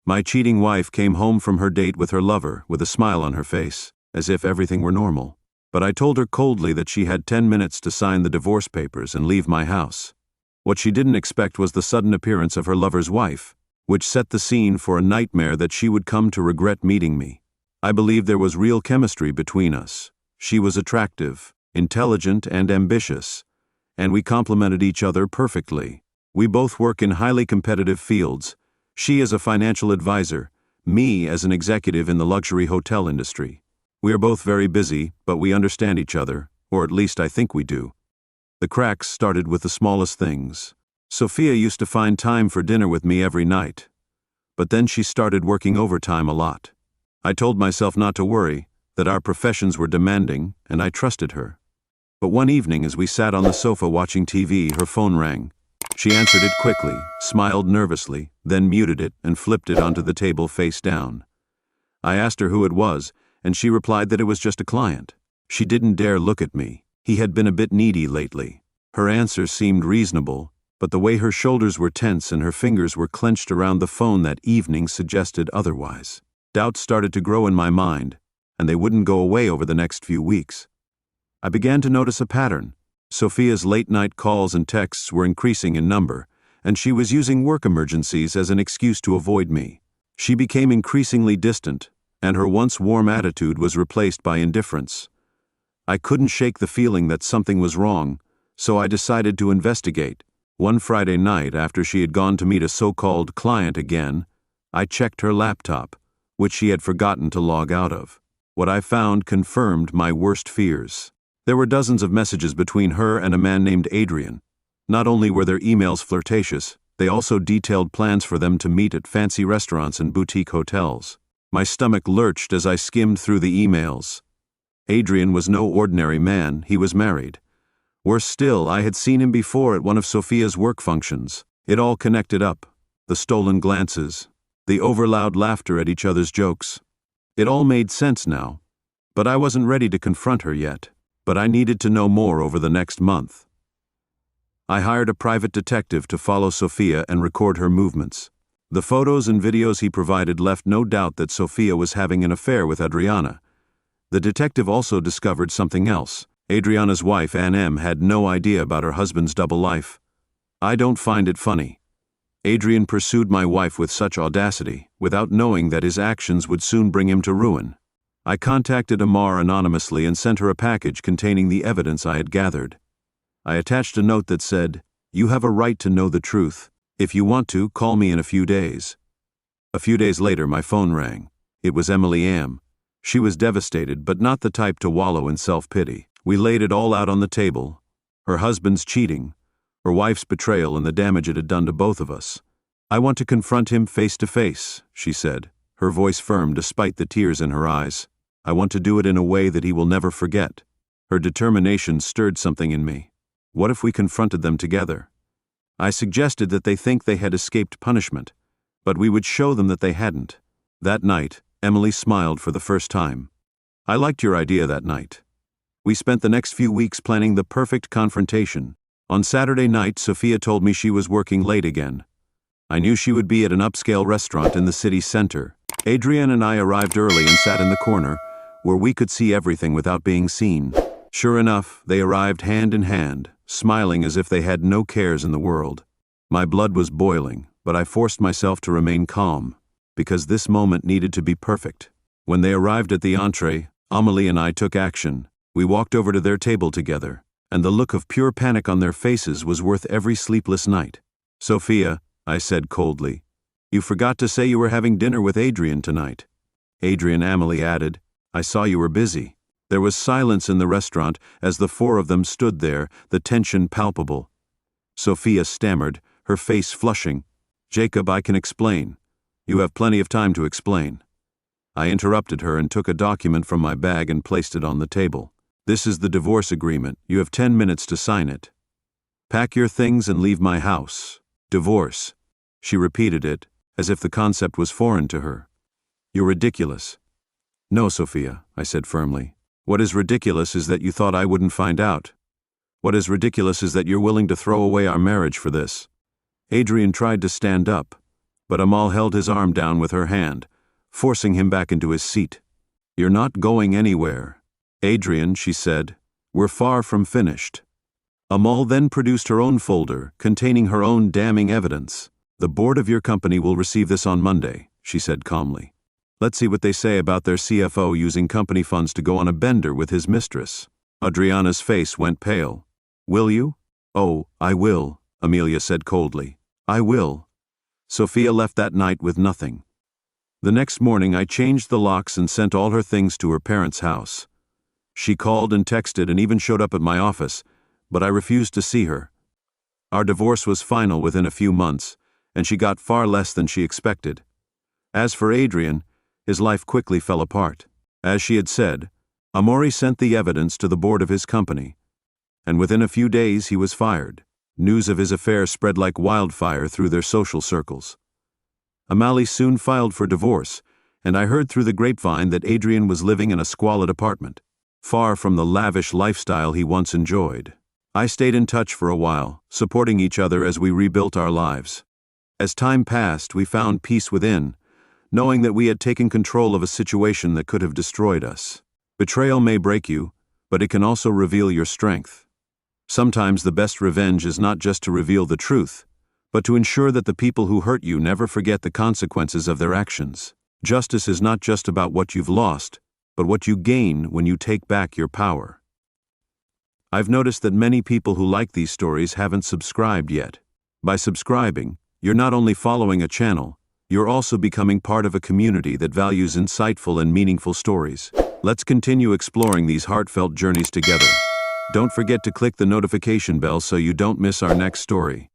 My cheating wife came home from her date with her lover with a smile on her face, as if everything were normal. But I told her coldly that she had 10 minutes to sign the divorce papers and leave my house. What she didn't expect was the sudden appearance of her lover's wife, which set the scene for a nightmare that she would come to regret meeting me. I believed there was real chemistry between us. She was attractive, intelligent, and ambitious, and we complemented each other perfectly. We both work in highly competitive fields, she as a financial advisor, me as an executive in the luxury hotel industry. We are both very busy, but we understand each other, or at least I think we do. The cracks started with the smallest things. Sophia used to find time for dinner with me every night, but then she started working overtime a lot. I told myself not to worry, that our professions were demanding, and I trusted her. But one evening as we sat on the sofa watching TV, her phone rang. She answered it quickly, smiled nervously, then muted it and flipped it onto the table face down. I asked her who it was, and she replied that it was just a client. She didn't dare look at me. He had been a bit needy lately. Her answer seemed reasonable, but the way her shoulders were tense and her fingers were clenched around the phone that evening suggested otherwise. Doubts started to grow in my mind, and they wouldn't go away over the next few weeks. I began to notice a pattern. Sophia's late-night calls and texts were increasing in number, and she was using work emergencies as an excuse to avoid me. She became increasingly distant, and her once warm attitude was replaced by indifference. I couldn't shake the feeling that something was wrong, so I decided to investigate. One Friday night, after she had gone to meet a so-called client again, I checked her laptop, which she had forgotten to log out of. What I found confirmed my worst fears. There were dozens of messages between her and a man named Adrian. Not only were their emails flirtatious, they also detailed plans for them to meet at fancy restaurants and boutique hotels. My stomach lurched as I skimmed through the emails. Adrian was no ordinary man, he was married. Worse still, I had seen him before at one of Sophia's work functions. It all connected up. The stolen glances, the overloud laughter at each other's jokes. It all made sense now, but I wasn't ready to confront her yet. But I needed to know more over the next month. I hired a private detective to follow Sophia and record her movements. The photos and videos he provided left no doubt that Sophia was having an affair with Adriana. The detective also discovered something else. Adriana's wife, Ann M., had no idea about her husband's double life. I don't find it funny. Adrian pursued my wife with such audacity, without knowing that his actions would soon bring him to ruin. I contacted Amar anonymously and sent her a package containing the evidence I had gathered. I attached a note that said, "You have a right to know the truth. If you want to, call me in a few days." A few days later, my phone rang. It was Emily M. She was devastated, but not the type to wallow in self-pity. We laid it all out on the table. Her husband's cheating, her wife's betrayal, and the damage it had done to both of us. "I want to confront him face to face," she said, her voice firm despite the tears in her eyes. "I want to do it in a way that he will never forget." Her determination stirred something in me. What if we confronted them together? I suggested that they think they had escaped punishment, but we would show them that they hadn't. That night, Emily smiled for the first time. I liked your idea that night. We spent the next few weeks planning the perfect confrontation. On Saturday night, Sophia told me she was working late again. I knew she would be at an upscale restaurant in the city center. Adrian and I arrived early and sat in the corner, where we could see everything without being seen. Sure enough, they arrived hand in hand, smiling as if they had no cares in the world. My blood was boiling, but I forced myself to remain calm, because this moment needed to be perfect. When they arrived at the entree, Amelie and I took action. We walked over to their table together, and the look of pure panic on their faces was worth every sleepless night. "Sophia," I said coldly, "you forgot to say you were having dinner with Adrian tonight." "Adrian," Amelie added, "I saw you were busy." There was silence in the restaurant as the four of them stood there, the tension palpable. Sophia stammered, her face flushing. "Jacob, I can explain." "You have plenty of time to explain." I interrupted her and took a document from my bag and placed it on the table. "This is the divorce agreement. You have 10 minutes to sign it. Pack your things and leave my house. Divorce." She repeated it, as if the concept was foreign to her. "You're ridiculous." "No, Sophia," I said firmly. "What is ridiculous is that you thought I wouldn't find out. What is ridiculous is that you're willing to throw away our marriage for this." Adrian tried to stand up, but Amal held his arm down with her hand, forcing him back into his seat. "You're not going anywhere. Adrian," she said, "we're far from finished." Amal then produced her own folder, containing her own damning evidence. "The board of your company will receive this on Monday," she said calmly. "Let's see what they say about their CFO using company funds to go on a bender with his mistress." Adriana's face went pale. "Will you?" "Oh, I will," Amelia said coldly. "I will." Sophia left that night with nothing. The next morning I changed the locks and sent all her things to her parents' house. She called and texted and even showed up at my office, but I refused to see her. Our divorce was final within a few months, and she got far less than she expected. As for Adrian, his life quickly fell apart. As she had said, Amori sent the evidence to the board of his company, and within a few days he was fired. News of his affair spread like wildfire through their social circles. Amali soon filed for divorce, and I heard through the grapevine that Adrian was living in a squalid apartment, far from the lavish lifestyle he once enjoyed. I stayed in touch for a while, supporting each other as we rebuilt our lives. As time passed, we found peace within, knowing that we had taken control of a situation that could have destroyed us. Betrayal may break you, but it can also reveal your strength. Sometimes the best revenge is not just to reveal the truth, but to ensure that the people who hurt you never forget the consequences of their actions. Justice is not just about what you've lost, but what you gain when you take back your power. I've noticed that many people who like these stories haven't subscribed yet. By subscribing, you're not only following a channel, you're also becoming part of a community that values insightful and meaningful stories. Let's continue exploring these heartfelt journeys together. Don't forget to click the notification bell so you don't miss our next story.